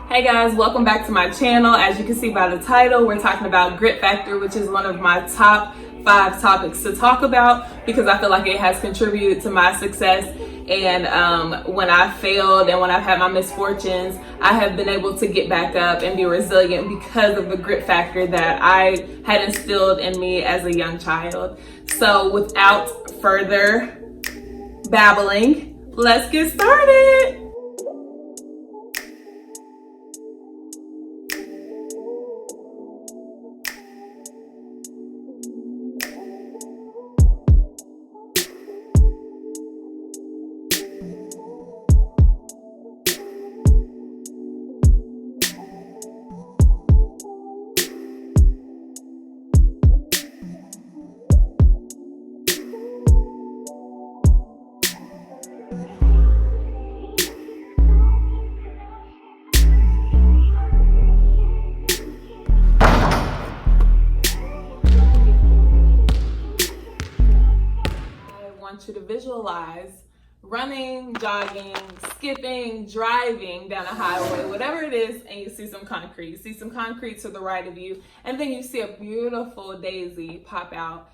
Hey guys, welcome back to my channel. As you can see by the title, we're talking about grit factor, which is one of my top 5 topics to talk about because I feel like it has contributed to my success. And when I failed and when I've had my misfortunes, I have been able to get back up and be resilient because of the grit factor that I had instilled in me as a young child. So without further babbling, let's get started. You to visualize running, jogging, skipping, driving down a highway, whatever it is, and you see some concrete. You see some concrete to the right of you, and then you see a beautiful daisy pop out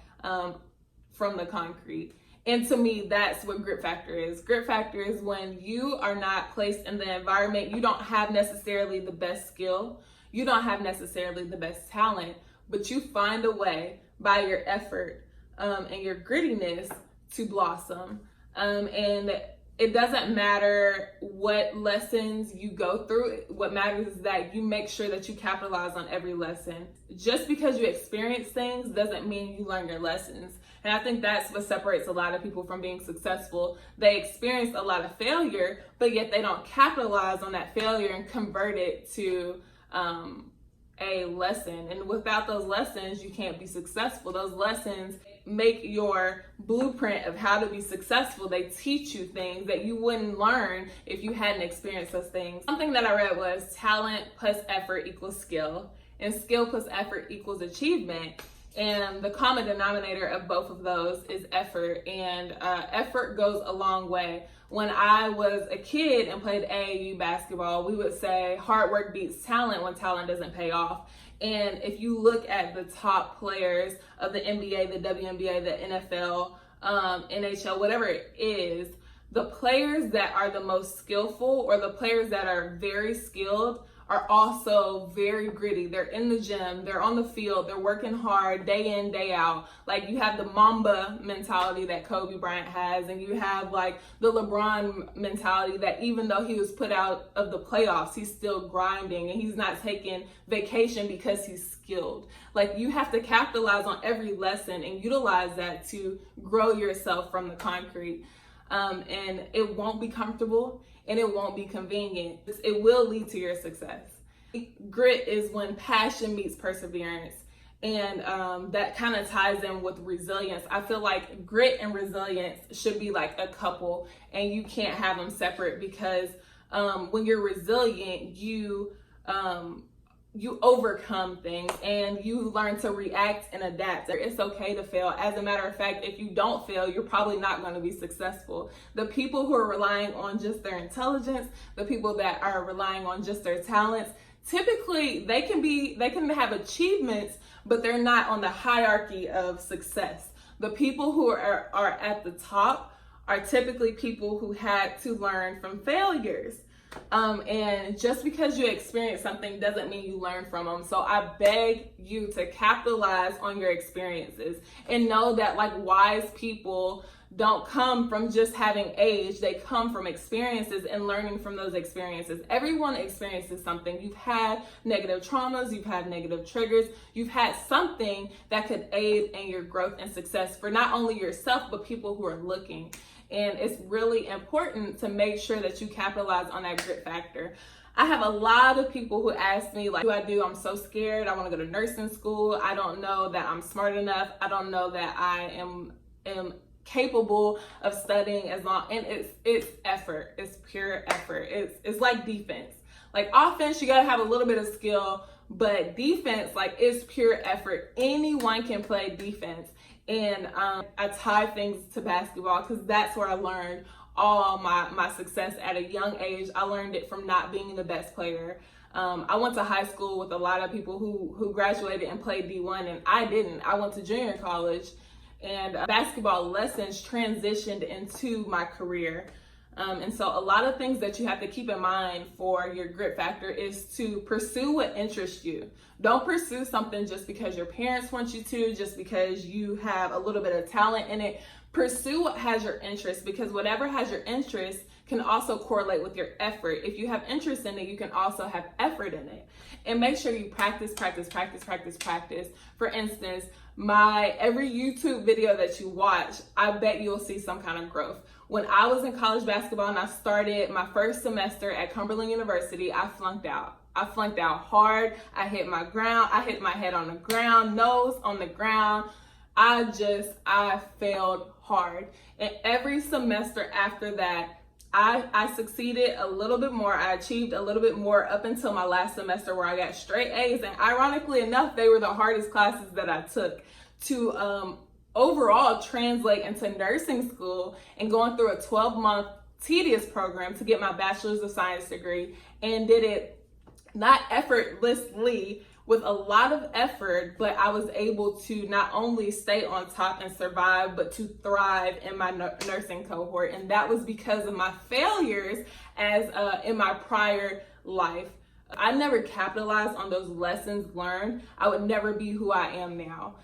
from the concrete. And to me, that's what grit factor is. Grit factor is when you are not placed in the environment, you don't have necessarily the best skill, you don't have necessarily the best talent, but you find a way by your effort and your grittiness to blossom. And it doesn't matter what lessons you go through. What matters is that you make sure that you capitalize on every lesson. Just because you experience things doesn't mean you learn your lessons. And I think that's what separates a lot of people from being successful. They experience a lot of failure, but yet they don't capitalize on that failure and convert it to a lesson. And without those lessons, you can't be successful. Those lessons make your blueprint of how to be successful. They teach you things that you wouldn't learn if you hadn't experienced those things. Something that I read was talent plus effort equals skill, and skill plus effort equals achievement. And the common denominator of both of those is effort, and effort goes a long way. When I was a kid and played AAU basketball, we would say hard work beats talent when talent doesn't pay off. And if you look at the top players of the NBA, the WNBA, the NFL, NHL, whatever it is, the players that are the most skillful or the players that are very skilled are also very gritty. They're in the gym, they're on the field, they're working hard day in, day out. Like you have the Mamba mentality that Kobe Bryant has, and you have like the LeBron mentality that even though he was put out of the playoffs, he's still grinding and he's not taking vacation because he's skilled. Like you have to capitalize on every lesson and utilize that to grow yourself from the concrete. And it won't be comfortable and it won't be convenient. It will lead to your success. Grit is when passion meets perseverance, and that kind of ties in with resilience. I feel like grit and resilience should be like a couple, and you can't have them separate because when you're resilient, you overcome things and you learn to react and adapt. It's okay to fail. As a matter of fact, if you don't fail, you're probably not going to be successful. The people who are relying on just their intelligence, the people that are relying on just their talents, typically they can have achievements, but they're not on the hierarchy of success. The people who are at the top are typically people who had to learn from failures. And just because you experience something doesn't mean you learn from them. So I beg you to capitalize on your experiences and know that like wise people don't come from just having age. They come from experiences and learning from those experiences. Everyone experiences something. You've had negative traumas, you've had negative triggers, you've had something that could aid in your growth and success for not only yourself, but people who are looking. And it's really important to make sure that you capitalize on that grit factor. I have a lot of people who ask me, like, what do I do? I'm so scared. I want to go to nursing school. I don't know that I'm smart enough. I don't know that I am capable of studying as long. And it's effort. It's pure effort. It's like defense. Like offense, you got to have a little bit of skill, but defense, like, it's pure effort. Anyone can play defense. And I tie things to basketball because that's where I learned all my success at a young age. I learned it from not being the best player. I went to high school with a lot of people who graduated and played D1, and I didn't. I went to junior college, and basketball lessons transitioned into my career. And so a lot of things that you have to keep in mind for your grit factor is to pursue what interests you. Don't pursue something just because your parents want you to, just because you have a little bit of talent in it. Pursue what has your interest, because whatever has your interest can also correlate with your effort. If you have interest in it, you can also have effort in it. And make sure you practice. For instance, every YouTube video that you watch, I bet you'll see some kind of growth. When I was in college basketball and I started my first semester at Cumberland University, I flunked out. I flunked out hard. I hit my head on the ground, nose on the ground. I failed hard. And every semester after that, I succeeded a little bit more. I achieved a little bit more up until my last semester where I got straight A's. And ironically enough, they were the hardest classes that I took to overall translate into nursing school and going through a 12-month tedious program to get my bachelor's of science degree, and did it not effortlessly, with a lot of effort, but I was able to not only stay on top and survive, but to thrive in my nursing cohort. And that was because of my failures in my prior life. I never capitalized on those lessons learned. I would never be who I am now.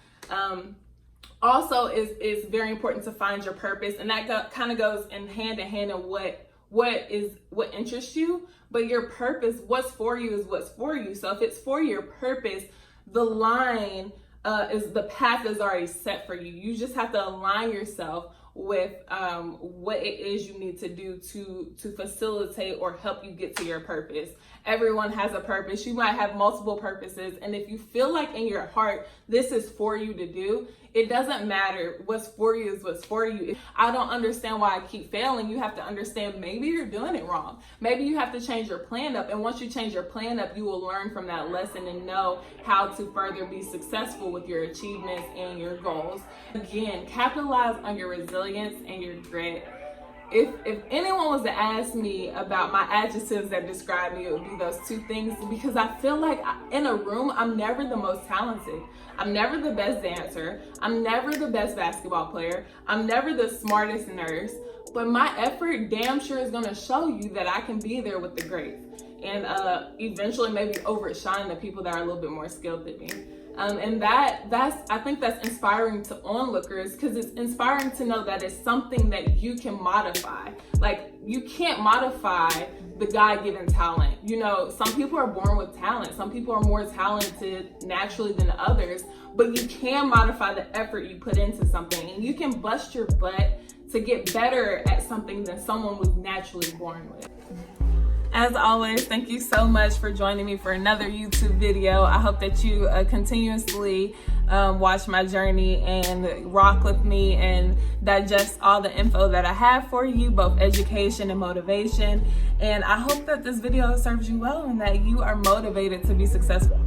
Also, it's very important to find your purpose, and that kind of goes in hand in what interests you. But your purpose, what's for you is what's for you. So if it's for your purpose, the line the path is already set for you. You just have to align yourself with what it is you need to do to facilitate or help you get to your purpose. Everyone has a purpose. You might have multiple purposes, and if you feel like in your heart this is for you to do, it doesn't matter. What's for you is what's for you. If I don't understand why I keep failing, you have to understand maybe you're doing it wrong. Maybe you have to change your plan up, and once you change your plan up, you will learn from that lesson and know how to further be successful with your achievements and your goals. Again, capitalize on your resilience and your grit. If anyone was to ask me about my adjectives that describe me, it would be those two things, because I feel like in a room, I'm never the most talented. I'm never the best dancer. I'm never the best basketball player. I'm never the smartest nurse, but my effort damn sure is gonna show you that I can be there with the greats, and eventually maybe overshine the people that are a little bit more skilled than me. And I think that's inspiring to onlookers, because it's inspiring to know that it's something that you can modify. Like, you can't modify the God-given talent. You know, some people are born with talent. Some people are more talented naturally than others, but you can modify the effort you put into something, and you can bust your butt to get better at something than someone was naturally born with. As always, thank you so much for joining me for another YouTube video. I hope that you continuously watch my journey and rock with me and digest all the info that I have for you, both education and motivation. And I hope that this video serves you well and that you are motivated to be successful.